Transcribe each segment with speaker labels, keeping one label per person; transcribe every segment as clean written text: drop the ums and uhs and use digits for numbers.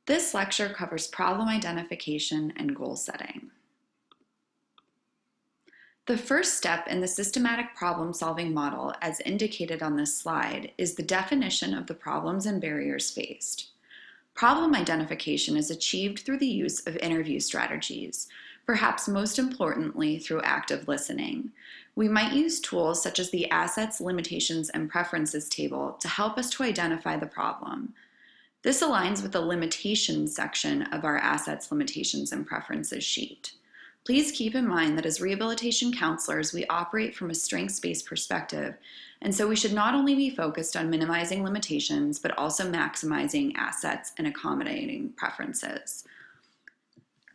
Speaker 1: This lecture covers problem identification and goal setting. The first step in the systematic problem-solving model, as indicated on this slide, is the definition of the problems and barriers faced. Problem identification is achieved through the use of interview strategies, perhaps most importantly through active listening. We might use tools such as the Assets, Limitations, and Preferences table to help us to identify the problem. This aligns with the Limitations section of our Assets, Limitations, and Preferences sheet. Please keep in mind that as rehabilitation counselors, we operate from a strengths-based perspective, and so we should not only be focused on minimizing limitations, but also maximizing assets and accommodating preferences.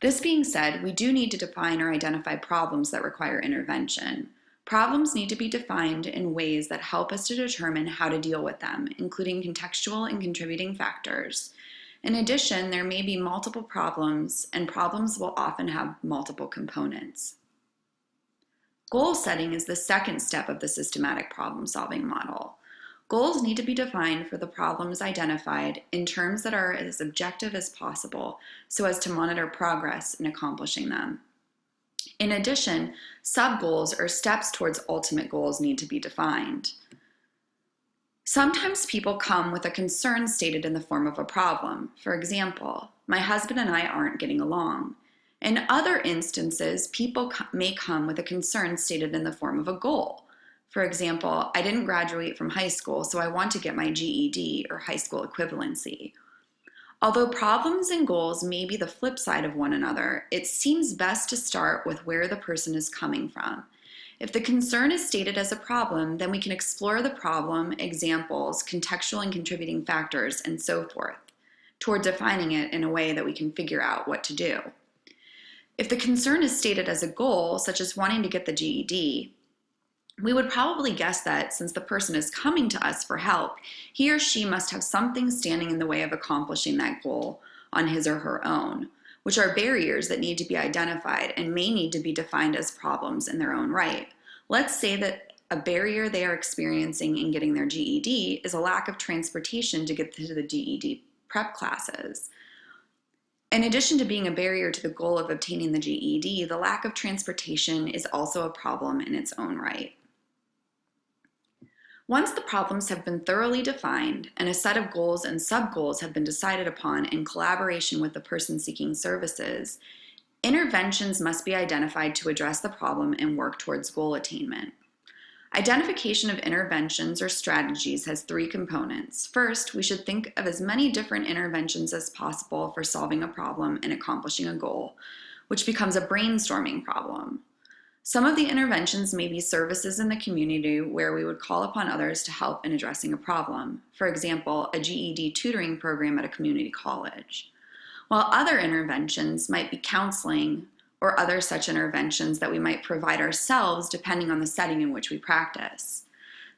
Speaker 1: This being said, we do need to define or identify problems that require intervention. Problems need to be defined in ways that help us to determine how to deal with them, including contextual and contributing factors. In addition, there may be multiple problems, and problems will often have multiple components. Goal setting is the second step of the systematic problem-solving model. Goals need to be defined for the problems identified in terms that are as objective as possible so as to monitor progress in accomplishing them. In addition, sub-goals or steps towards ultimate goals need to be defined. Sometimes people come with a concern stated in the form of a problem. For example, my husband and I aren't getting along. In other instances, people may come with a concern stated in the form of a goal. For example, I didn't graduate from high school, so I want to get my GED or high school equivalency. Although problems and goals may be the flip side of one another, it seems best to start with where the person is coming from. If the concern is stated as a problem, then we can explore the problem, examples, contextual and contributing factors, and so forth, toward defining it in a way that we can figure out what to do. If the concern is stated as a goal, such as wanting to get the GED, we would probably guess that since the person is coming to us for help, he or she must have something standing in the way of accomplishing that goal on his or her own, which are barriers that need to be identified and may need to be defined as problems in their own right. Let's say that a barrier they are experiencing in getting their GED is a lack of transportation to get to the GED prep classes. In addition to being a barrier to the goal of obtaining the GED, the lack of transportation is also a problem in its own right. Once the problems have been thoroughly defined and a set of goals and sub-goals have been decided upon in collaboration with the person seeking services, interventions must be identified to address the problem and work towards goal attainment. Identification of interventions or strategies has three components. First, we should think of as many different interventions as possible for solving a problem and accomplishing a goal, which becomes a brainstorming problem. Some of the interventions may be services in the community where we would call upon others to help in addressing a problem. For example, a GED tutoring program at a community college. While other interventions might be counseling or other such interventions that we might provide ourselves depending on the setting in which we practice.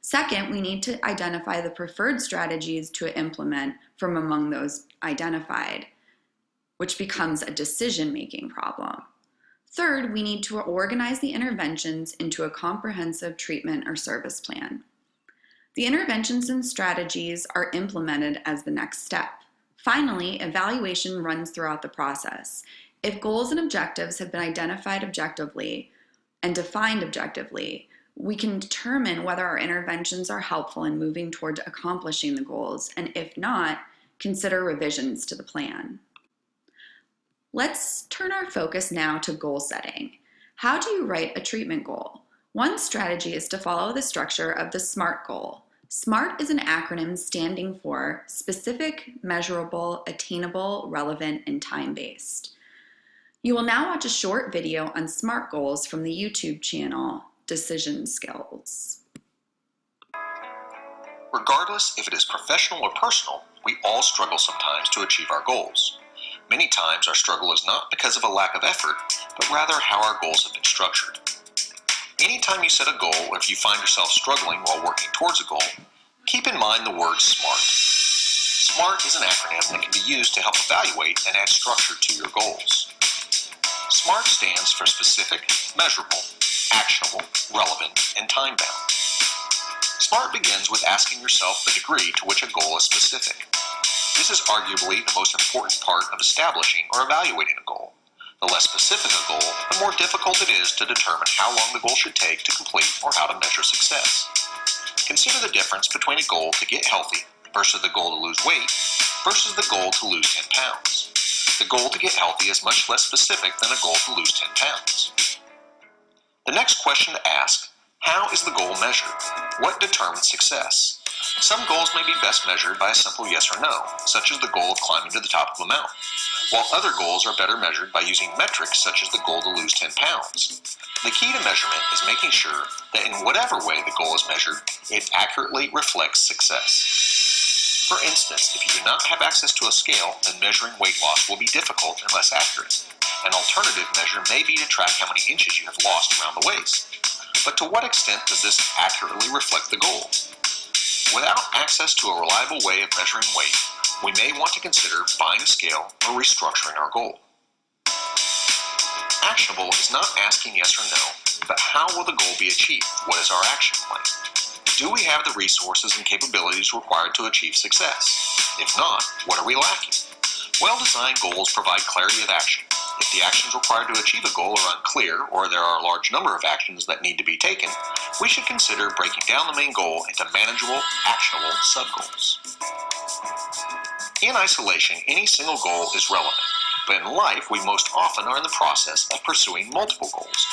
Speaker 1: Second, we need to identify the preferred strategies to implement from among those identified, which becomes a decision-making problem. Third, we need to organize the interventions into a comprehensive treatment or service plan. The interventions and strategies are implemented as the next step. Finally, evaluation runs throughout the process. If goals and objectives have been identified objectively and defined objectively, we can determine whether our interventions are helpful in moving toward accomplishing the goals, and if not, consider revisions to the plan. Let's turn our focus now to goal setting. How do you write a treatment goal? One strategy is to follow the structure of the SMART goal. SMART is an acronym standing for specific, measurable, attainable, relevant, and time-based. You will now watch a short video on SMART goals from the YouTube channel, Decision Skills.
Speaker 2: Regardless if it is professional or personal, we all struggle sometimes to achieve our goals. Many times our struggle is not because of a lack of effort, but rather how our goals have been structured. Anytime you set a goal or if you find yourself struggling while working towards a goal, keep in mind the word SMART. SMART is an acronym that can be used to help evaluate and add structure to your goals. SMART stands for specific, measurable, actionable, relevant, and time-bound. SMART begins with asking yourself the degree to which a goal is specific. This is arguably the most important part of establishing or evaluating a goal. The less specific a goal, the more difficult it is to determine how long the goal should take to complete or how to measure success. Consider the difference between a goal to get healthy versus the goal to lose weight versus the goal to lose 10 pounds. The goal to get healthy is much less specific than a goal to lose 10 pounds. The next question to ask: how is the goal measured? What determines success? Some goals may be best measured by a simple yes or no, such as the goal of climbing to the top of a mountain, while other goals are better measured by using metrics such as the goal to lose 10 pounds. The key to measurement is making sure that in whatever way the goal is measured, it accurately reflects success. For instance, if you do not have access to a scale, then measuring weight loss will be difficult and less accurate. An alternative measure may be to track how many inches you have lost around the waist. But to what extent does this accurately reflect the goal? Without access to a reliable way of measuring weight, we may want to consider buying a scale or restructuring our goal. Actionable is not asking yes or no, but how will the goal be achieved? What is our action plan? Do we have the resources and capabilities required to achieve success? If not, what are we lacking? Well-designed goals provide clarity of action. If the actions required to achieve a goal are unclear, or there are a large number of actions that need to be taken, we should consider breaking down the main goal into manageable, actionable sub-goals. In isolation, any single goal is relevant, but in life we most often are in the process of pursuing multiple goals.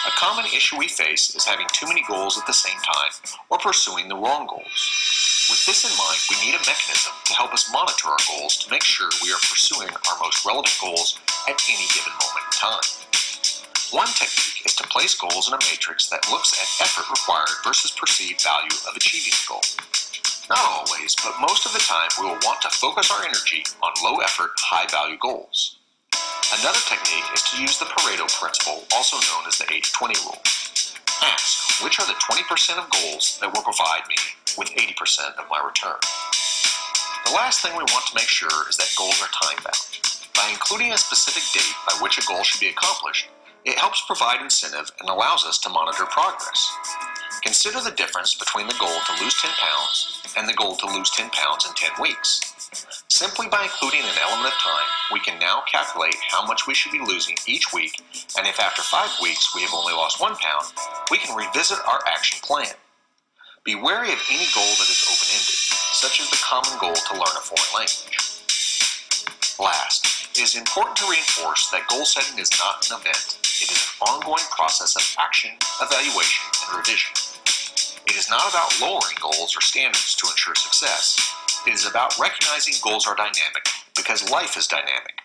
Speaker 2: A common issue we face is having too many goals at the same time, or pursuing the wrong goals. With this in mind, we need a mechanism to help us monitor our goals to make sure we are pursuing our most relevant goals at any given moment in time. One technique is to place goals in a matrix that looks at effort required versus perceived value of achieving the goal. Not always, but most of the time we will want to focus our energy on low-effort, high-value goals. Another technique is to use the Pareto principle, also known as the 80-20 rule. Ask, which are the 20% of goals that will provide me with 80% of my return? The last thing we want to make sure is that goals are time-bound. By including a specific date by which a goal should be accomplished, it helps provide incentive and allows us to monitor progress. Consider the difference between the goal to lose 10 pounds and the goal to lose 10 pounds in 10 weeks. Simply by including an element of time, we can now calculate how much we should be losing each week, and if after 5 weeks we have only lost 1 pound, we can revisit our action plan. Be wary of any goal that is open-ended, such as the common goal to learn a foreign language. Last, it is important to reinforce that goal setting is not an event. It is an ongoing process of action, evaluation, and revision. It is not about lowering goals or standards to ensure success. It is about recognizing goals are dynamic because life is dynamic.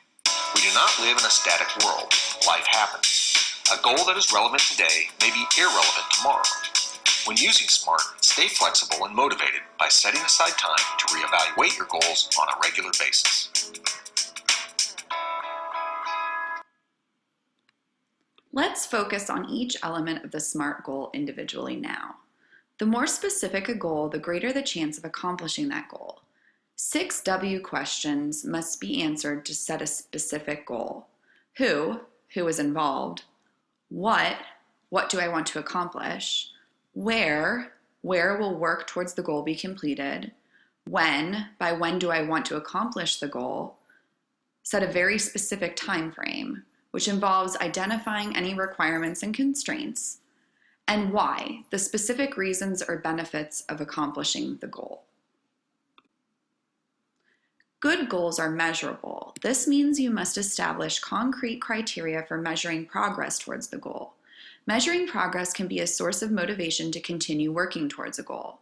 Speaker 2: We do not live in a static world. Life happens. A goal that is relevant today may be irrelevant tomorrow. When using SMART, stay flexible and motivated by setting aside time to reevaluate your goals on a regular basis.
Speaker 1: Let's focus on each element of the SMART goal individually now. The more specific a goal, the greater the chance of accomplishing that goal. 6 W questions must be answered to set a specific goal. Who is involved? What do I want to accomplish? Where will work towards the goal be completed? By when do I want to accomplish the goal? Set a very specific time frame, which involves identifying any requirements and constraints, and why, the specific reasons or benefits of accomplishing the goal. Good goals are measurable. This means you must establish concrete criteria for measuring progress towards the goal. Measuring progress can be a source of motivation to continue working towards a goal.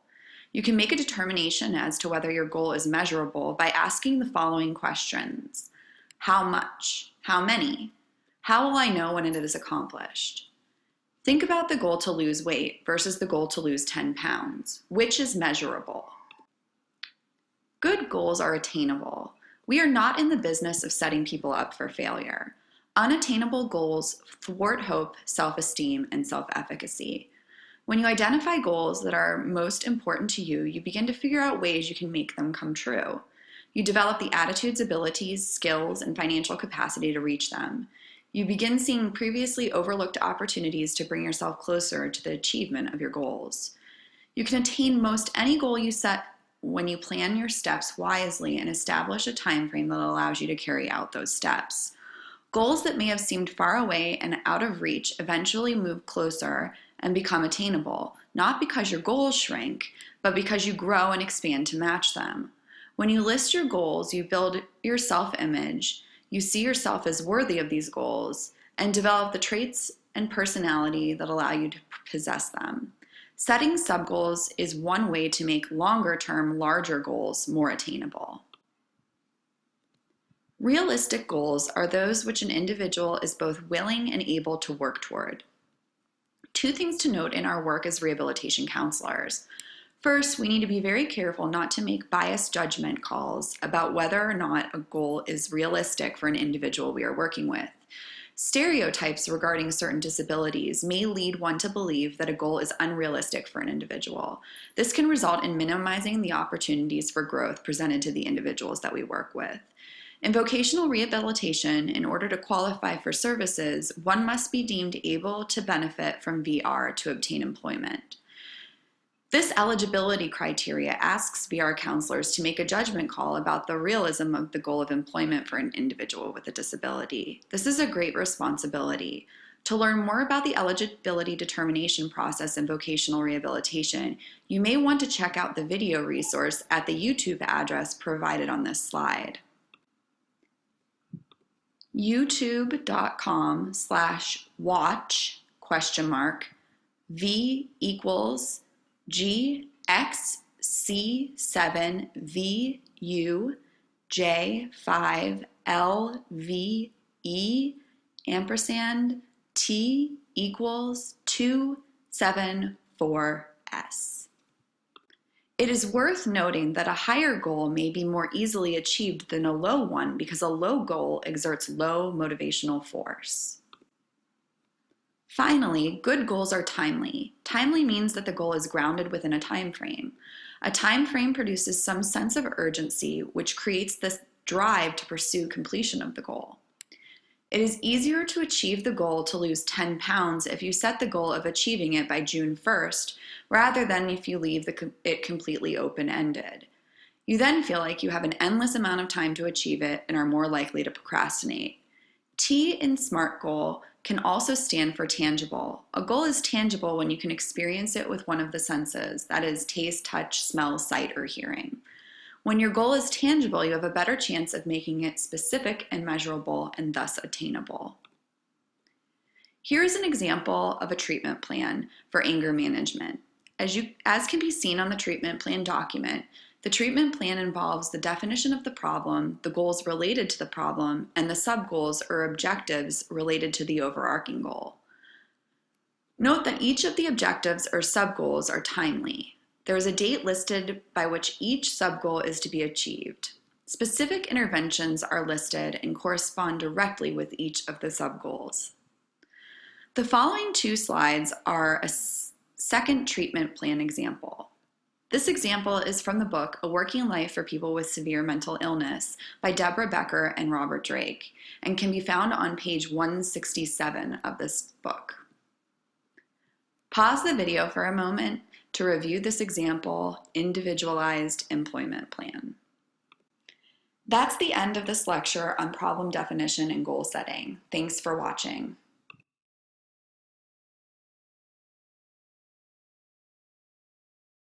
Speaker 1: You can make a determination as to whether your goal is measurable by asking the following questions. How much? How many? How will I know when it is accomplished? Think about the goal to lose weight versus the goal to lose 10 pounds. Which is measurable? Good goals are attainable. We are not in the business of setting people up for failure. Unattainable goals thwart hope, self-esteem, and self-efficacy. When you identify goals that are most important to you, you begin to figure out ways you can make them come true. You develop the attitudes, abilities, skills, and financial capacity to reach them. You begin seeing previously overlooked opportunities to bring yourself closer to the achievement of your goals. You can attain most any goal you set when you plan your steps wisely and establish a time frame that allows you to carry out those steps. Goals that may have seemed far away and out of reach eventually move closer and become attainable, not because your goals shrink, but because you grow and expand to match them. When you list your goals, you build your self-image, you see yourself as worthy of these goals, and develop the traits and personality that allow you to possess them. Setting sub-goals is one way to make longer-term, larger goals more attainable. Realistic goals are those which an individual is both willing and able to work toward. Two things to note in our work as rehabilitation counselors. First, we need to be very careful not to make biased judgment calls about whether or not a goal is realistic for an individual we are working with. Stereotypes regarding certain disabilities may lead one to believe that a goal is unrealistic for an individual. This can result in minimizing the opportunities for growth presented to the individuals that we work with. In vocational rehabilitation, in order to qualify for services, one must be deemed able to benefit from VR to obtain employment. This eligibility criteria asks VR counselors to make a judgment call about the realism of the goal of employment for an individual with a disability. This is a great responsibility. To learn more about the eligibility determination process in vocational rehabilitation, you may want to check out the video resource at the YouTube address provided on this slide. youtube.com/watch V equals GXC7VU J5LVE ampersand T equals 274S. It is worth noting that a higher goal may be more easily achieved than a low one because a low goal exerts low motivational force. Finally, good goals are timely. Timely means that the goal is grounded within a time frame. A time frame produces some sense of urgency, which creates this drive to pursue completion of the goal. It is easier to achieve the goal to lose 10 pounds if you set the goal of achieving it by June 1st, rather than if you leave it completely open-ended. You then feel like you have an endless amount of time to achieve it and are more likely to procrastinate. T in SMART goal can also stand for tangible. A goal is tangible when you can experience it with one of the senses, that is, taste, touch, smell, sight, or hearing. When your goal is tangible, you have a better chance of making it specific and measurable and thus attainable. Here is an example of a treatment plan for anger management. As can be seen on the treatment plan document, the treatment plan involves the definition of the problem, the goals related to the problem, and the sub-goals or objectives related to the overarching goal. Note that each of the objectives or sub-goals are timely. There is a date listed by which each sub-goal is to be achieved. Specific interventions are listed and correspond directly with each of the sub-goals. The following two slides are a second treatment plan example. This example is from the book A Working Life for People with Severe Mental Illness by Deborah Becker and Robert Drake, and can be found on page 167 of this book. Pause the video for a moment to review this example, individualized employment plan. That's the end of this lecture on problem definition and goal setting. Thanks for watching.